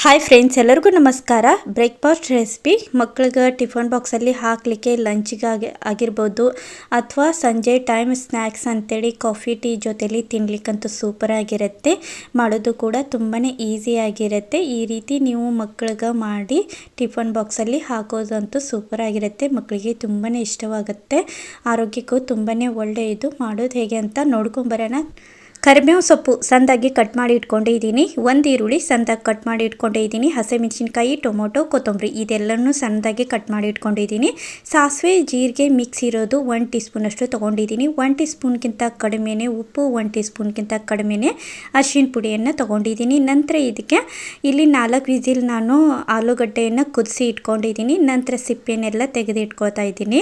Hi friends, ಎಲ್ಲರಿಗೂ ನಮಸ್ಕಾರ. Breakfast recipe ಮಕ್ಕಳಿಗೆ ಟಿಫನ್ ಬಾಕ್ಸಲ್ಲಿ ಹಾಕಲಿಕ್ಕೆ ಲಂಚ್ಗೆ ಆಗಿರ್ಬೋದು ಅಥವಾ ಸಂಜೆ ಟೈಮ್ ಸ್ನ್ಯಾಕ್ಸ್ ಅಂತೇಳಿ ಕಾಫಿ ಟೀ ಜೊತೆಲಿ ತಿನ್ಲಿಕ್ಕಂತೂ ಸೂಪರ್ ಆಗಿರುತ್ತೆ. ಮಾಡೋದು ಕೂಡ ತುಂಬಾ ಈಸಿಯಾಗಿರುತ್ತೆ. ಈ ರೀತಿ ನೀವು ಮಕ್ಕಳಿಗೆ ಮಾಡಿ ಟಿಫನ್ ಬಾಕ್ಸಲ್ಲಿ ಹಾಕೋದಂತೂ ಸೂಪರ್ ಆಗಿರುತ್ತೆ. ಮಕ್ಕಳಿಗೆ ತುಂಬಾ ಇಷ್ಟವಾಗುತ್ತೆ. ಆರೋಗ್ಯಕ್ಕೂ ತುಂಬಾ ಒಳ್ಳೆಯದು. ಮಾಡೋದು ಹೇಗೆ ಅಂತ ನೋಡ್ಕೊಂಬರೋಣ. ಕರಿಬೇವು ಸೊಪ್ಪು ಸಣ್ಣದಾಗಿ ಕಟ್ ಮಾಡಿ ಇಟ್ಕೊಂಡಿದ್ದೀನಿ. ಒಂದು ಈರುಳ್ಳಿ ಸಣ್ಣದಾಗಿ ಕಟ್ ಮಾಡಿ ಇಟ್ಕೊಂಡಿದ್ದೀನಿ. ಹಸಿಮೆಣಸಿನ್ಕಾಯಿ, ಟೊಮೊಟೊ, ಕೊತ್ತಂಬರಿ ಇದೆಲ್ಲನೂ ಸಣ್ಣದಾಗಿ ಕಟ್ ಮಾಡಿ ಇಟ್ಕೊಂಡಿದ್ದೀನಿ. ಸಾಸಿವೆ, ಜೀರಿಗೆ ಮಿಕ್ಸ್ ಇರೋದು 1 ಟೀ ಸ್ಪೂನಷ್ಟು ತೊಗೊಂಡಿದ್ದೀನಿ. 1 ಟೀ ಸ್ಪೂನ್ಗಿಂತ ಕಡಿಮೆನೇ ಉಪ್ಪು, 1 ಟೀ ಸ್ಪೂನ್ಗಿಂತ ಕಡಿಮೆನೇ ಅರಿಶಿನ ಪುಡಿಯನ್ನು ತೊಗೊಂಡಿದ್ದೀನಿ. ನಂತರ ಇದಕ್ಕೆ ಇಲ್ಲಿ 4 ವಿಸಿಲ್ ನಾನು ಆಲೂಗಡ್ಡೆಯನ್ನು ಕುದಿಸಿ ಇಟ್ಕೊಂಡಿದ್ದೀನಿ. ನಂತರ ಸಿಪ್ಪೆನೆಲ್ಲ ತೆಗೆದು ಇಟ್ಕೊಳ್ತಾ ಇದ್ದೀನಿ.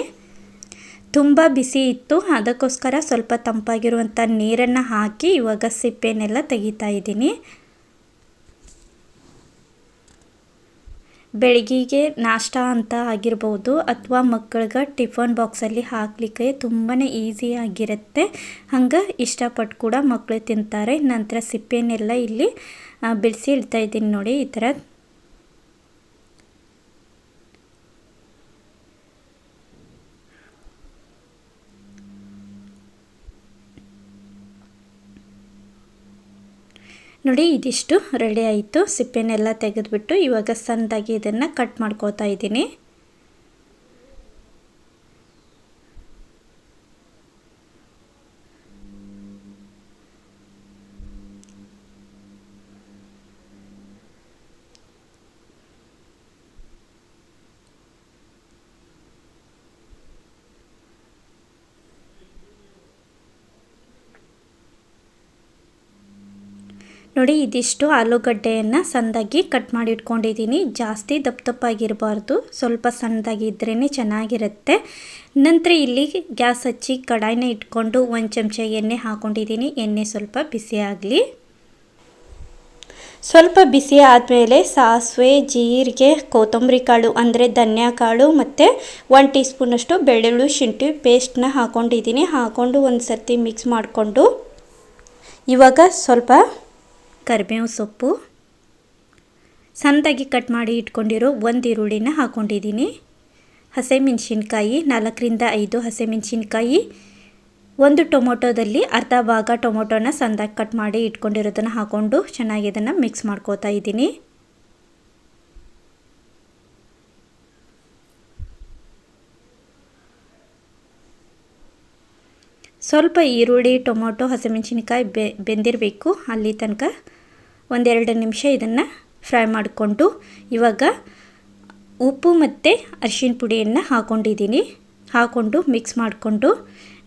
ತುಂಬ ಬಿಸಿ ಇತ್ತು, ಅದಕ್ಕೋಸ್ಕರ ಸ್ವಲ್ಪ ತಂಪಾಗಿರುವಂಥ ನೀರನ್ನು ಹಾಕಿ ಇವಾಗ ಸಿಪ್ಪೆನೆಲ್ಲ ತೆಗಿತಾ ಇದ್ದೀನಿ. ಬೆಳಗಿಗೆ ನಾಷ್ಟ ಅಂತ ಆಗಿರ್ಬೋದು ಅಥವಾ ಮಕ್ಕಳಿಗೆ ಟಿಫನ್ ಬಾಕ್ಸಲ್ಲಿ ಹಾಕಲಿಕ್ಕೆ ತುಂಬಾ ಈಸಿಯಾಗಿರುತ್ತೆ. ಹಂಗೆ ಇಷ್ಟಪಟ್ಟು ಕೂಡ ಮಕ್ಕಳು ತಿಂತಾರೆ. ನಂತರ ಸಿಪ್ಪೆನೆಲ್ಲ ಇಲ್ಲಿ ಬಿಡಿಸಿ ಇಡ್ತಾ ಇದ್ದೀನಿ. ನೋಡಿ, ಈ ಥರ ನೋಡಿ, ಇದಿಷ್ಟು ರೆಡಿ ಆಯಿತು. ಸಿಪ್ಪೆನೆಲ್ಲ ತೆಗೆದುಬಿಟ್ಟು ಇವಾಗ ಸಣ್ಣದಾಗಿ ಇದನ್ನು ಕಟ್ ಮಾಡ್ಕೋತಾ ಇದ್ದೀನಿ. ನೋಡಿ, ಇದಿಷ್ಟು ಆಲೂಗಡ್ಡೆಯನ್ನು ಸಣ್ಣದಾಗಿ ಕಟ್ ಮಾಡಿ ಇಟ್ಕೊಂಡಿದ್ದೀನಿ. ಜಾಸ್ತಿ ದಪ್ಪಗಿರಬಾರ್ದು, ಸ್ವಲ್ಪ ಸಣ್ಣದಾಗಿ ಇದ್ರೇ ಚೆನ್ನಾಗಿರುತ್ತೆ. ನಂತರ ಇಲ್ಲಿ ಗ್ಯಾಸ್ ಹಚ್ಚಿ ಕಡಾಯಿನ ಇಟ್ಕೊಂಡು 1 ಚಮಚ ಎಣ್ಣೆ ಹಾಕ್ಕೊಂಡಿದ್ದೀನಿ. ಎಣ್ಣೆ ಸ್ವಲ್ಪ ಬಿಸಿ ಆಗಲಿ. ಸ್ವಲ್ಪ ಬಿಸಿ ಆದಮೇಲೆ ಸಾಸಿವೆ, ಜೀರಿಗೆ, ಕೊತ್ತಂಬರಿ ಕಾಳು ಅಂದರೆ ಧನಿಯಾ ಕಾಳು ಮತ್ತು 1 ಟೀ ಸ್ಪೂನಷ್ಟು ಬೆಳ್ಳುಳ್ಳಿ ಶುಂಠಿ ಪೇಸ್ಟನ್ನ ಹಾಕ್ಕೊಂಡಿದ್ದೀನಿ. ಹಾಕ್ಕೊಂಡು ಒಂದು ಸರ್ತಿ ಮಿಕ್ಸ್ ಮಾಡಿಕೊಂಡು ಇವಾಗ ಸ್ವಲ್ಪ ಕರಿಬೇವು ಸೊಪ್ಪು, ಸಣ್ಣದಾಗಿ ಕಟ್ ಮಾಡಿ ಇಟ್ಕೊಂಡಿರೋ 1 ಈರುಳ್ಳಿನ ಹಾಕ್ಕೊಂಡಿದ್ದೀನಿ. ಹಸಿಮೆಣಸಿನ್ಕಾಯಿ 4ರಿಂದ 5 ಹಸಿಮೆಣಸಿನ್ಕಾಯಿ, 1 ಟೊಮೊಟೊದಲ್ಲಿ ಅರ್ಧ ಭಾಗ ಟೊಮೊಟೊನ ಸಣ್ಣದಾಗಿ ಕಟ್ ಮಾಡಿ ಇಟ್ಕೊಂಡಿರೋದನ್ನು ಹಾಕ್ಕೊಂಡು ಚೆನ್ನಾಗಿ ಇದನ್ನು ಮಿಕ್ಸ್ ಮಾಡ್ಕೋತಾ ಇದ್ದೀನಿ. ಸ್ವಲ್ಪ ಈರುಳ್ಳಿ, ಟೊಮೊಟೊ, ಹಸಿಮೆಣಸಿನ್ಕಾಯಿ ಬೆಂದಿರಬೇಕು. ಅಲ್ಲಿ ತನಕ 1-2 ನಿಮಿಷ ಇದನ್ನು ಫ್ರೈ ಮಾಡಿಕೊಂಡು ಇವಾಗ ಉಪ್ಪು ಮತ್ತು ಅರಿಶಿನ ಪುಡಿಯನ್ನು ಹಾಕ್ಕೊಂಡಿದ್ದೀನಿ. ಹಾಕ್ಕೊಂಡು ಮಿಕ್ಸ್ ಮಾಡಿಕೊಂಡು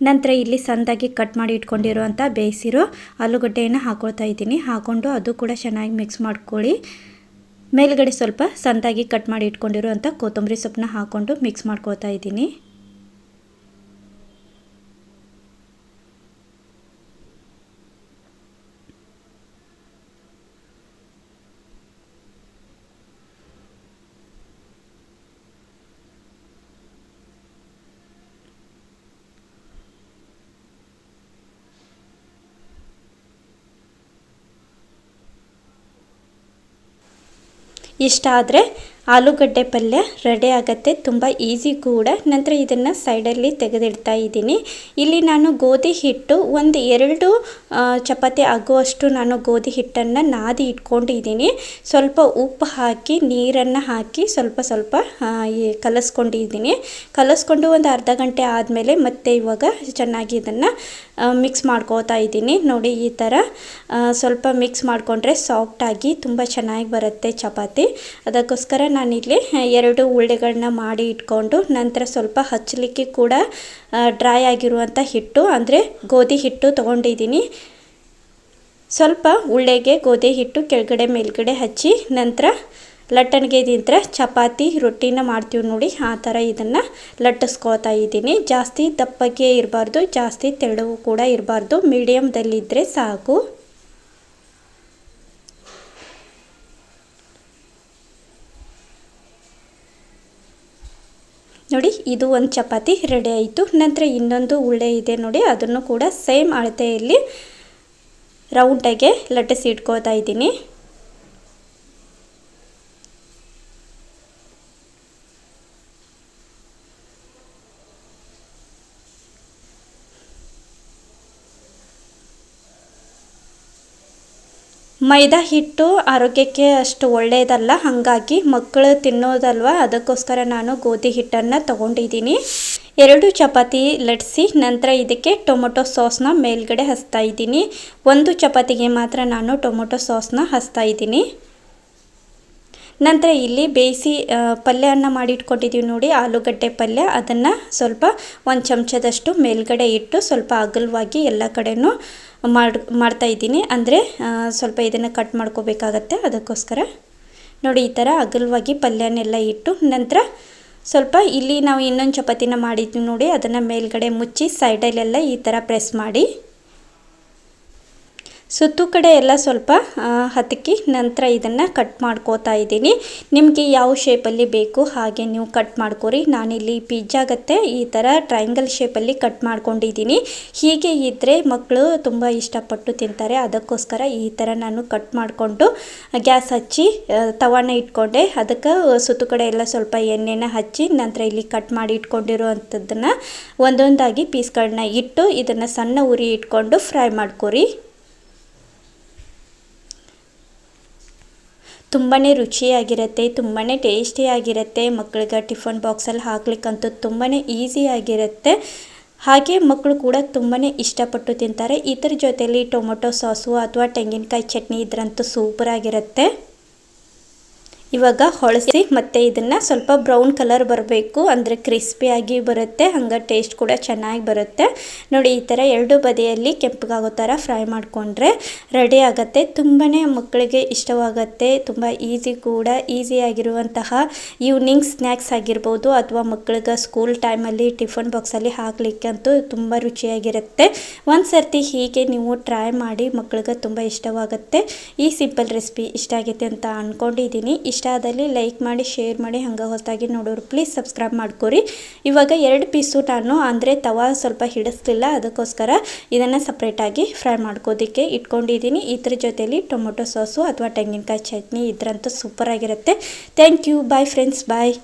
ನಂತರ ಇಲ್ಲಿ ಸಣ್ಣದಾಗಿ ಕಟ್ ಮಾಡಿ ಇಟ್ಕೊಂಡಿರುವಂಥ ಬೇಯಿಸಿರೋ ಆಲೂಗಡ್ಡೆಯನ್ನು ಹಾಕ್ಕೊಳ್ತಾ ಇದ್ದೀನಿ. ಹಾಕ್ಕೊಂಡು ಅದು ಕೂಡ ಚೆನ್ನಾಗಿ ಮಿಕ್ಸ್ ಮಾಡ್ಕೊಳ್ಳಿ. ಮೇಲ್ಗಡೆ ಸ್ವಲ್ಪ ಸಣ್ಣದಾಗಿ ಕಟ್ ಮಾಡಿ ಇಟ್ಕೊಂಡಿರುವಂಥ ಕೊತ್ತಂಬರಿ ಸೊಪ್ಪನ್ನ ಹಾಕ್ಕೊಂಡು ಮಿಕ್ಸ್ ಮಾಡ್ಕೊಳ್ತಾ ಇದ್ದೀನಿ. ಇಷ್ಟ ಆದರೆ ಆಲೂಗಡ್ಡೆ ಪಲ್ಯ ರೆಡಿ ಆಗುತ್ತೆ. ತುಂಬ ಈಸಿ ಕೂಡ. ನಂತರ ಇದನ್ನು ಸೈಡಲ್ಲಿ ತೆಗೆದಿಡ್ತಾ ಇದ್ದೀನಿ. ಇಲ್ಲಿ ನಾನು ಗೋಧಿ ಹಿಟ್ಟು 1-2 ಚಪಾತಿ ಆಗುವಷ್ಟು ನಾನು ಗೋಧಿ ಹಿಟ್ಟನ್ನು ನಾದಿ ಇಟ್ಕೊಂಡಿದ್ದೀನಿ. ಸ್ವಲ್ಪ ಉಪ್ಪು ಹಾಕಿ ನೀರನ್ನು ಹಾಕಿ ಸ್ವಲ್ಪ ಕಲಿಸ್ಕೊಂಡಿದ್ದೀನಿ. ಕಲಿಸ್ಕೊಂಡು ಒಂದು ಅರ್ಧ ಗಂಟೆ ಆದಮೇಲೆ ಮತ್ತೆ ಇವಾಗ ಚೆನ್ನಾಗಿ ಇದನ್ನು ಮಿಕ್ಸ್ ಮಾಡ್ಕೋತಾ ಇದ್ದೀನಿ. ನೋಡಿ, ಈ ಥರ ಸ್ವಲ್ಪ ಮಿಕ್ಸ್ ಮಾಡಿಕೊಂಡ್ರೆ ಸಾಫ್ಟಾಗಿ ತುಂಬ ಚೆನ್ನಾಗಿ ಬರುತ್ತೆ ಚಪಾತಿ. ಅದಕ್ಕೋಸ್ಕರ ನಾನಿಲ್ಲಿ 2 ಉಳ್ಳೆಗಳನ್ನ ಮಾಡಿ ಇಟ್ಕೊಂಡು ನಂತರ ಸ್ವಲ್ಪ ಹಚ್ಚಲಿಕ್ಕೆ ಕೂಡ ಡ್ರೈ ಆಗಿರುವಂಥ ಹಿಟ್ಟು ಅಂದರೆ ಗೋಧಿ ಹಿಟ್ಟು ತೊಗೊಂಡಿದ್ದೀನಿ. ಸ್ವಲ್ಪ ಉಳ್ಳೆಗೆ ಗೋಧಿ ಹಿಟ್ಟು ಕೆಳಗಡೆ ಮೇಲ್ಗಡೆ ಹಚ್ಚಿ ನಂತರ ಲಟ್ಟಣಿಗೆ ಇದ್ರ ಚಪಾತಿ ರೊಟ್ಟಿನ ಮಾಡ್ತೀವಿ ನೋಡಿ, ಆ ಥರ ಇದನ್ನು ಲಟ್ಟಿಸ್ಕೋತಾ ಇದ್ದೀನಿ. ಜಾಸ್ತಿ ದಪ್ಪಗೆ ಇರಬಾರ್ದು, ಜಾಸ್ತಿ ತೆಳುವು ಕೂಡ ಇರಬಾರ್ದು, ಮೀಡಿಯಮ್ದಲ್ಲಿದ್ದರೆ ಸಾಕು. ನೋಡಿ, ಇದು ಒಂದು ಚಪಾತಿ ರೆಡಿ ಆಯಿತು. ನಂತರ ಇನ್ನೊಂದು ಉಳ್ಳೆ ಇದೆ ನೋಡಿ, ಅದನ್ನು ಕೂಡ ಸೇಮ್ ಅಳತೆಯಲ್ಲಿ ರೌಂಡಾಗೆ ಲಟ್ಟಿಸಿ ಇಟ್ಕೋತಾ ಇದ್ದೀನಿ. ಮೈದಾ ಹಿಟ್ಟು ಆರೋಗ್ಯಕ್ಕೆ ಅಷ್ಟು ಒಳ್ಳೆಯದಲ್ಲ, ಹಾಗಾಗಿ ಮಕ್ಕಳು ತಿನ್ನೋದಲ್ವ, ಅದಕ್ಕೋಸ್ಕರ ನಾನು ಗೋಧಿ ಹಿಟ್ಟನ್ನು ತಗೊಂಡಿದ್ದೀನಿ. 2 ಚಪಾತಿ ಲಟ್ಟಿಸಿ ನಂತರ ಇದಕ್ಕೆ ಟೊಮೊಟೊ ಸಾಸ್ನ ಮೇಲ್ಗಡೆ ಹಚ್ತಾ ಇದ್ದೀನಿ. 1 ಚಪಾತಿಗೆ ಮಾತ್ರ ನಾನು ಟೊಮೊಟೊ ಸಾಸ್ನ ಹಚ್ತಾ ಇದ್ದೀನಿ. ನಂತರ ಇಲ್ಲಿ ಬೇಯಿಸಿ ಪಲ್ಯವನ್ನು ಮಾಡಿಟ್ಕೊಂಡಿದ್ದೀವಿ ನೋಡಿ, ಆಲೂಗಡ್ಡೆ ಪಲ್ಯ, ಅದನ್ನು ಸ್ವಲ್ಪ 1 ಚಮಚದಷ್ಟು ಮೇಲ್ಗಡೆ ಇಟ್ಟು ಸ್ವಲ್ಪ ಅಗಲವಾಗಿ ಎಲ್ಲ ಕಡೆನೂ ಮಾಡ್ತಾ ಇದ್ದೀನಿ. ಅಂದರೆ ಸ್ವಲ್ಪ ಇದನ್ನು ಕಟ್ ಮಾಡ್ಕೋಬೇಕಾಗತ್ತೆ, ಅದಕ್ಕೋಸ್ಕರ ನೋಡಿ ಈ ಥರ ಅಗಲವಾಗಿ ಪಲ್ಯನೆಲ್ಲ ಇಟ್ಟು ನಂತರ ಸ್ವಲ್ಪ ಇಲ್ಲಿ ನಾವು ಇನ್ನೊಂದು ಚಪಾತಿನ ಮಾಡಿದ್ವಿ ನೋಡಿ, ಅದನ್ನು ಮೇಲ್ಗಡೆ ಮುಚ್ಚಿ ಸೈಡಲ್ಲೆಲ್ಲ ಈ ಥರ ಪ್ರೆಸ್ ಮಾಡಿ ಸುತ್ತು ಕಡೆ ಎಲ್ಲ ಸ್ವಲ್ಪ ಹತ್ತಕ್ಕಿ ನಂತರ ಇದನ್ನು ಕಟ್ ಮಾಡ್ಕೋತಾ ಇದ್ದೀನಿ. ನಿಮಗೆ ಯಾವ ಶೇಪಲ್ಲಿ ಬೇಕು ಹಾಗೆ ನೀವು ಕಟ್ ಮಾಡ್ಕೊರಿ. ನಾನಿಲ್ಲಿ ಪಿಜ್ಜಾಗತ್ತೆ ಈ ಥರ ಟ್ರಯಾಂಗಲ್ ಶೇಪಲ್ಲಿ ಕಟ್ ಮಾಡ್ಕೊಂಡಿದ್ದೀನಿ. ಹೀಗೆ ಇದ್ದರೆ ಮಕ್ಕಳು ತುಂಬ ಇಷ್ಟಪಟ್ಟು ತಿಂತಾರೆ, ಅದಕ್ಕೋಸ್ಕರ ಈ ಥರ ನಾನು ಕಟ್ ಮಾಡಿಕೊಂಡು ಗ್ಯಾಸ್ ಹಚ್ಚಿ ತವಾನ ಇಟ್ಕೊಂಡೆ. ಅದಕ್ಕೆ ಸುತ್ತು ಕಡೆ ಎಲ್ಲ ಸ್ವಲ್ಪ ಎಣ್ಣೆನ ಹಚ್ಚಿ ನಂತರ ಇಲ್ಲಿ ಕಟ್ ಮಾಡಿ ಇಟ್ಕೊಂಡಿರುವಂಥದ್ದನ್ನು ಒಂದೊಂದಾಗಿ ಪೀಸ್ಗಳನ್ನ ಇಟ್ಟು ಇದನ್ನು ಸಣ್ಣ ಉರಿ ಇಟ್ಕೊಂಡು ಫ್ರೈ ಮಾಡ್ಕೊರಿ. ತುಂಬಾ ರುಚಿಯಾಗಿರುತ್ತೆ, ತುಂಬಾ ಟೇಸ್ಟಿಯಾಗಿರುತ್ತೆ. ಮಕ್ಕಳಿಗೆ ಟಿಫನ್ ಬಾಕ್ಸಲ್ಲಿ ಹಾಕ್ಲಿಕ್ಕಂತೂ ತುಂಬಾ ಈಸಿಯಾಗಿರುತ್ತೆ. ಹಾಗೆ ಮಕ್ಕಳು ಕೂಡ ತುಂಬಾ ಇಷ್ಟಪಟ್ಟು ತಿಂತಾರೆ. ಇದರ ಜೊತೆಯಲ್ಲಿ ಟೊಮೊಟೊ ಸಾಸು ಅಥವಾ ತೆಂಗಿನಕಾಯಿ ಚಟ್ನಿ ಇದ್ರಂತೂ ಸೂಪರಾಗಿರುತ್ತೆ. ಇವಾಗ ಹೊಳಸಿ ಮತ್ತು ಇದನ್ನು ಸ್ವಲ್ಪ ಬ್ರೌನ್ ಕಲರ್ ಬರಬೇಕು, ಅಂದರೆ ಕ್ರಿಸ್ಪಿಯಾಗಿ ಬರುತ್ತೆ, ಹಂಗೆ ಟೇಸ್ಟ್ ಕೂಡ ಚೆನ್ನಾಗಿ ಬರುತ್ತೆ. ನೋಡಿ ಈ ಥರ 2 ಬದಿಯಲ್ಲಿ ಕೆಂಪಗಾಗೋ ಥರ ಫ್ರೈ ಮಾಡಿಕೊಂಡ್ರೆ ರೆಡಿ ಆಗುತ್ತೆ. ತುಂಬಾ ಮಕ್ಕಳಿಗೆ ಇಷ್ಟವಾಗುತ್ತೆ, ತುಂಬ ಈಸಿ ಕೂಡ, ಈಸಿಯಾಗಿರುವಂತಹ ಈವ್ನಿಂಗ್ ಸ್ನ್ಯಾಕ್ಸ್ ಆಗಿರ್ಬೋದು ಅಥವಾ ಮಕ್ಕಳಿಗೆ ಸ್ಕೂಲ್ ಟೈಮಲ್ಲಿ ಟಿಫನ್ ಬಾಕ್ಸಲ್ಲಿ ಹಾಕಲಿಕ್ಕಂತೂ ತುಂಬ ರುಚಿಯಾಗಿರುತ್ತೆ. ಒಂದು ಸರ್ತಿ ಹೀಗೆ ನೀವು ಟ್ರೈ ಮಾಡಿ, ಮಕ್ಕಳಿಗೆ ತುಂಬ ಇಷ್ಟವಾಗುತ್ತೆ. ಈ ಸಿಂಪಲ್ ರೆಸಿಪಿ ಇಷ್ಟ ಆಗೈತೆ ಅಂತ ಅಂದ್ಕೊಂಡಿದ್ದೀನಿ. ಇಷ್ಟ ಆದಲ್ಲಿ ಲೈಕ್ ಮಾಡಿ, ಶೇರ್ ಮಾಡಿ, ಹಂಗೆ ಹೊಸದಾಗಿ ನೋಡೋರು ಪ್ಲೀಸ್ ಸಬ್ಸ್ಕ್ರೈಬ್ ಮಾಡ್ಕೊರಿ. ಇವಾಗ 2 ಪೀಸು ನಾನು ಅಂದರೆ ತವಾ ಸ್ವಲ್ಪ ಹಿಡಿಸ್ಲಿಲ್ಲ, ಅದಕ್ಕೋಸ್ಕರ ಇದನ್ನು ಸಪ್ರೇಟಾಗಿ ಫ್ರೈ ಮಾಡ್ಕೋದಕ್ಕೆ ಇಟ್ಕೊಂಡಿದ್ದೀನಿ. ಇದ್ರ ಜೊತೆಯಲ್ಲಿ ಟೊಮೊಟೊ ಸಾಸು ಅಥವಾ ತೆಂಗಿನಕಾಯಿ ಚಟ್ನಿ ಇದ್ರಂತೂ ಸೂಪರಾಗಿರುತ್ತೆ. Thank you, bye friends, bye.